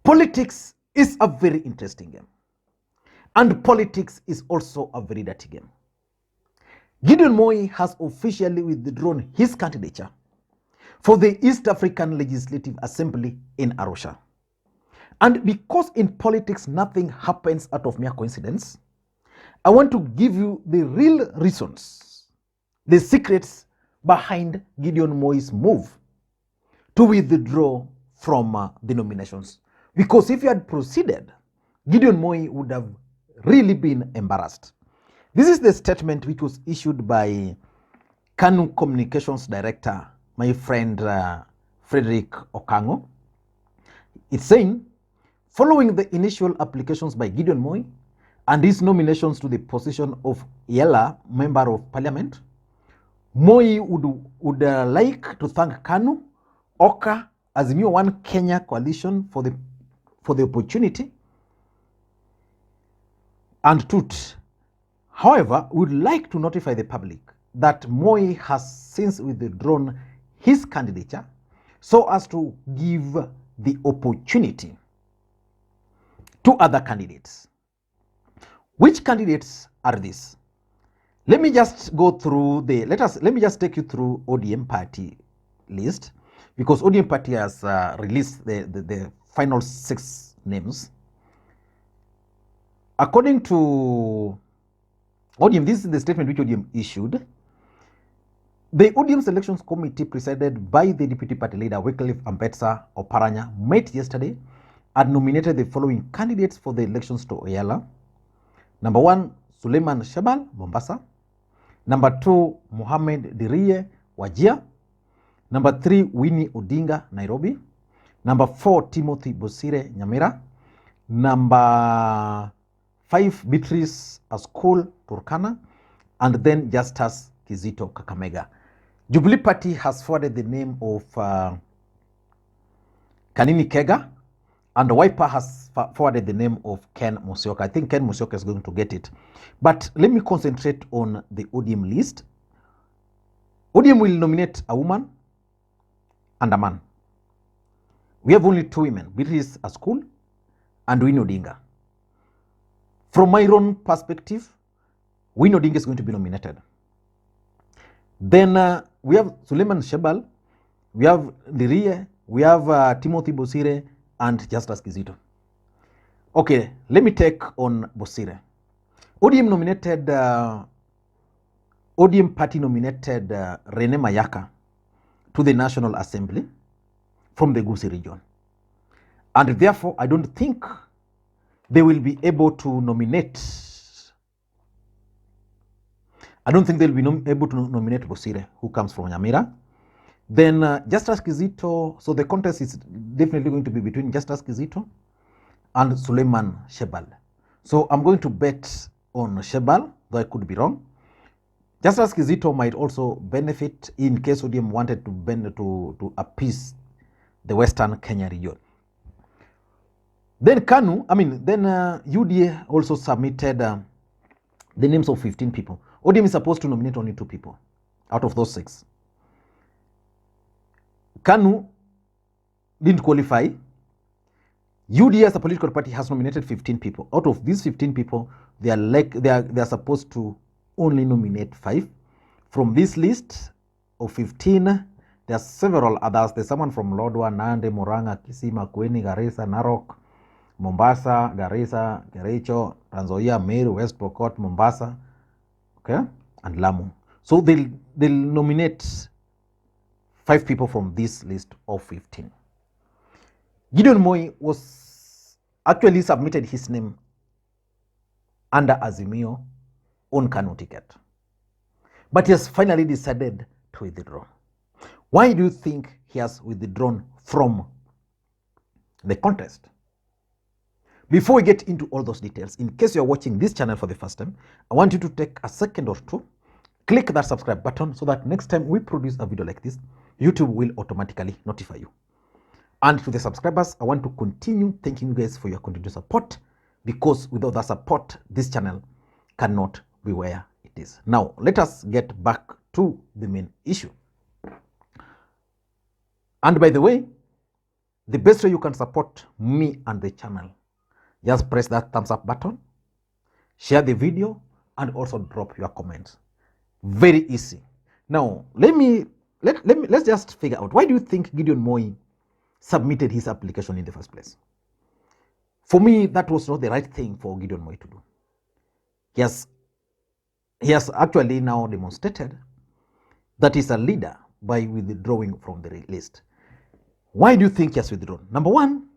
Politics is a very interesting game. And politics is also a very dirty game. Gideon Moi has officially withdrawn his candidature for the East African Legislative Assembly in Arusha. And because in politics nothing happens out of mere coincidence, I want to give you the real reasons, the secrets behind Gideon Moi's move to withdraw from the nominations. Because if he had proceeded, Gideon Moi would have really been embarrassed. This is the statement which was issued by KANU Communications Director, my friend Frederick Okango. It's saying, following the initial applications by Gideon Moi and his nominations to the position of Eala Member of Parliament, Moi would like to thank KANU, Oka, Azimio One Kenya Coalition for the opportunity, and TUT. However, we would like to notify the public that Moi has since withdrawn his candidature so as to give the opportunity to other candidates. Which candidates are these? Let me just go through let me just take you through ODM party list, because ODM party has released the final 6 names. According to ODM, this is the statement which ODM issued. The ODM Selections Committee, presided by the Deputy Party Leader Wycliffe Ambetsa Oparanya, met yesterday and nominated the following candidates for the elections to Eala. Number 1, Suleiman Shebal, Mombasa. Number 2, Mohamed Diriye, Wajir. Number 3, Winnie Odinga, Nairobi. Number 4, Timothy Bosire, Nyamira. Number 5, Beatrice Askul, Turkana. And then Justus Kizito, Kakamega. Jubilee Party has forwarded the name of Kanini Kega, and Wiper has forwarded the name of Ken Musyoka. I think Ken Musyoka is going to get it. But let me concentrate on the ODM list. ODM will nominate a woman and a man. We have only 2 women, Beatrice Askul and Winnie Odinga. From my own perspective, Winnie Odinga is going to be nominated. Then we have Suleiman Shebal, we have Diriye, we have Timothy Bosire, and Justus Kizito. Okay, let me take on Bosire. ODM party nominated Rene Mayaka to the National Assembly from the Gusii region. And therefore, I don't think they will be able to nominate. I don't think they'll be able to nominate Bosire, who comes from Nyamira. Then Justus Kizito, so the contest is definitely going to be between Justus Kizito and Suleiman Shebal. So I'm going to bet on Shebal, though I could be wrong. Justus Kizito might also benefit in case ODM wanted to appease the Western Kenya region. Then UDA also submitted the names of 15 people. ODM is supposed to nominate only 2 people out of those 6. KANU didn't qualify. UDA as a political party has nominated 15 people. Out of these 15 people, they are supposed to only nominate 5. From this list of 15, there are several others. There's someone from Lodwar, Nandi, Murang'a, Kisii, Makwiny, Garissa, Narok, Mombasa, Garissa, Kericho, Trans Nzoia, Meru, West Pokot, Mombasa, okay, and Lamu. So they'll nominate 5 people from this list of 15. Gideon Moi was actually submitted his name under Azimio on KANU ticket, but he has finally decided to withdraw. Why do you think he has withdrawn from the contest? Before we get into all those details, in case you're watching this channel for the first time, I want you to take a second or 2, click that subscribe button so that next time we produce a video like this, YouTube will automatically notify you. And to the subscribers, I want to continue thanking you guys for your continued support, because without that support, this channel cannot be where it is. Now, let us get back to the main issue. And by the way, The best way you can support me and the channel, just press that thumbs up button, share the video, and also drop your comments. Very easy. Now, let's just figure out, why do you think Gideon Moi submitted his application in the first place? For me, that was not the right thing for Gideon Moi to do. He has actually now demonstrated that he's a leader by withdrawing from the list. Why do you think he has withdrawn? Number one,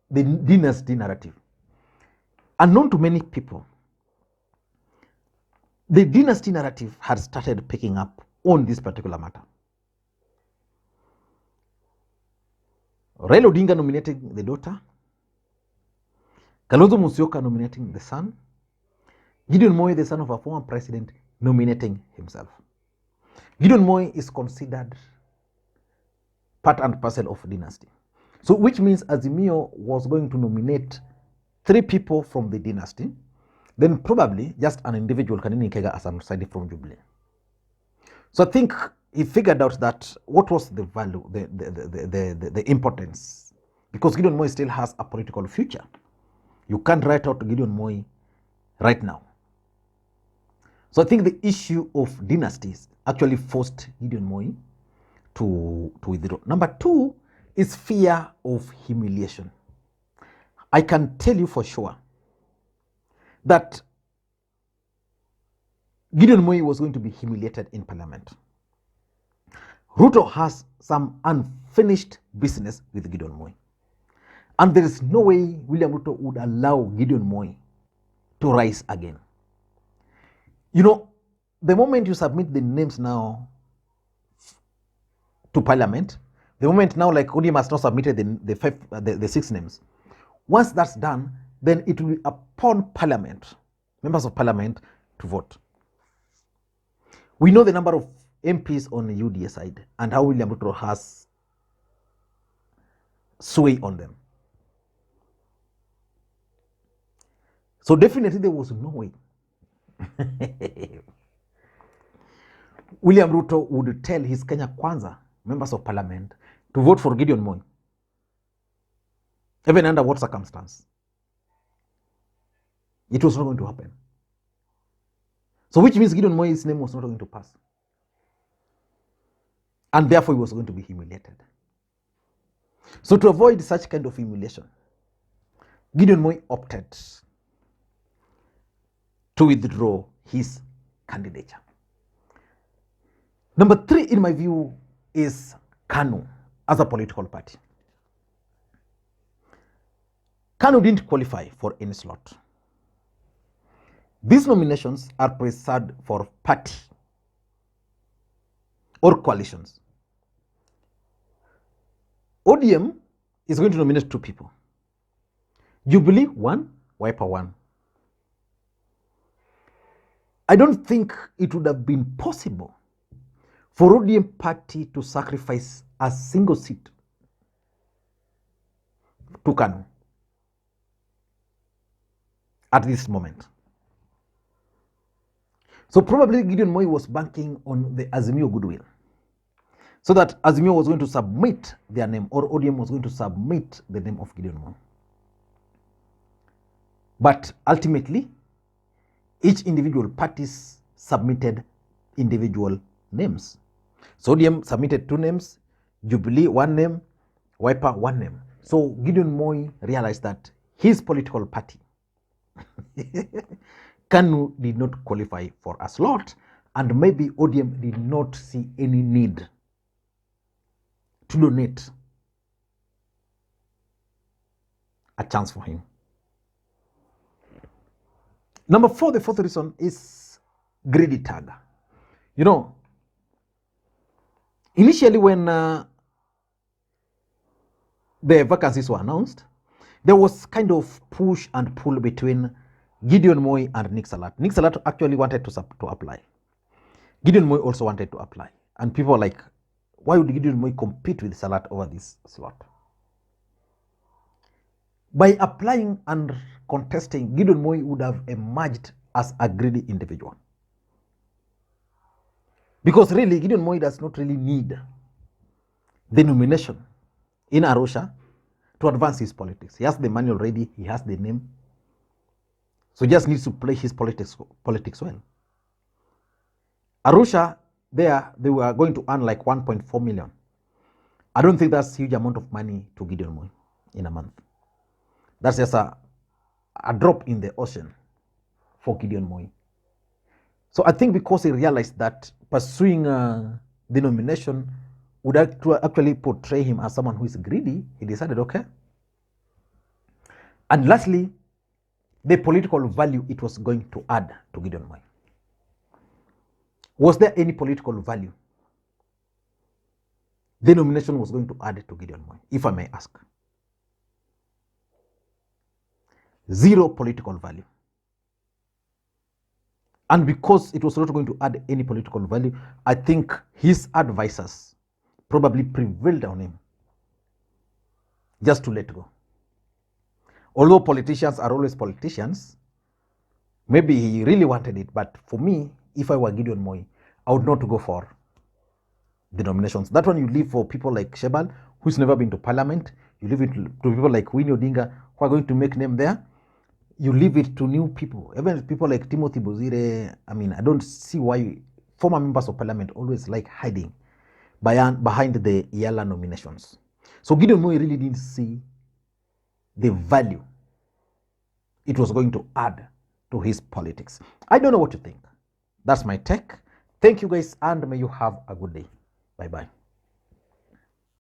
the dynasty narrative. Unknown to many people, the dynasty narrative had started picking up on this particular matter. Raila Odinga nominating the daughter, Kalonzo Musyoka nominating the son, Gideon Moi, the son of a former president, nominating himself. Gideon Moi is considered part and parcel of dynasty. So which means Azimio was going to nominate 3 people from the dynasty, then probably just an individual, Kanini Kega, as an outsider from Jubilee. So I think he figured out that what was the value, the importance, because Gideon Moi still has a political future. You can't write out Gideon Moi right now. So I think the issue of dynasties actually forced Gideon Moi to withdraw. Number 2 is fear of humiliation. I can tell you for sure that Gideon Moi was going to be humiliated in parliament. Ruto has some unfinished business with Gideon Moi. And there is no way William Ruto would allow Gideon Moi to rise again. You know, the moment you submit the names now to parliament, the moment now, like ODM has now submitted the 6 names, once that's done, then it will be upon parliament, members of parliament, to vote. We know the number of MPs on the UDA side and how William Ruto has sway on them. So definitely there was no way William Ruto would tell his Kenya Kwanza members of parliament to vote for Gideon Moi, even under what circumstance. It was not going to happen. So which means Gideon Moi's name was not going to pass. And therefore he was going to be humiliated. So to avoid such kind of humiliation, Gideon Moi opted to withdraw his candidature. Number 3, in my view, is KANU as a political party. KANU didn't qualify for any slot. These nominations are reserved for party or coalitions. ODM is going to nominate 2 people. Jubilee 1, Wiper 1. I don't think it would have been possible for ODM party to sacrifice a single seat to KANU at this moment. So probably Gideon Moi was banking on the Azimio goodwill, so that Azimio was going to submit their name, or ODM was going to submit the name of Gideon Moi. But ultimately, each individual parties submitted individual names. So ODM submitted 2 names, Jubilee 1 name, Wiper 1 name. So Gideon Moi realized that his political party, KANU, did not qualify for a slot, and maybe ODM did not see any need to donate a chance for him. Number 4, the 4th reason is greedy tag. You know, initially when the vacancies were announced, there was kind of push and pull between Gideon Moi and Nick Salat. Nick Salat actually wanted to apply. Gideon Moi also wanted to apply. And people were like, why would Gideon Moi compete with Salat over this slot? By applying and contesting, Gideon Moi would have emerged as a greedy individual. Because really, Gideon Moi does not really need the nomination in Arusha to advance his politics. He has the money already. He has the name. So he just needs to play his politics well. Arusha, they were going to earn like 1.4 million. I don't think that's a huge amount of money to Gideon Moi in a month. That's just a drop in the ocean for Gideon Moi. So I think because he realized that pursuing the nomination would actually portray him as someone who is greedy, he decided, okay. And lastly, the political value it was going to add to Gideon Moi. Was there any political value the nomination was going to add to Gideon Moi, if I may ask? Zero political value. And because it was not going to add any political value, I think his advisors probably prevailed on him just to let go. Although politicians are always politicians, maybe he really wanted it. But for me, if I were Gideon Moi, I would not go for the nominations. That one you leave for people like Shebal, who's never been to parliament. You leave it to people like Makwiny Odinga, who are going to make name there. You leave it to new people, even people like Timothy Bozire. I mean, I don't see why former members of parliament always like hiding behind the Eala nominations. So Gideon Moi really didn't see the value it was going to add to his politics. I don't know what you think. That's my take. Thank you guys, and may you have a good day. Bye-bye.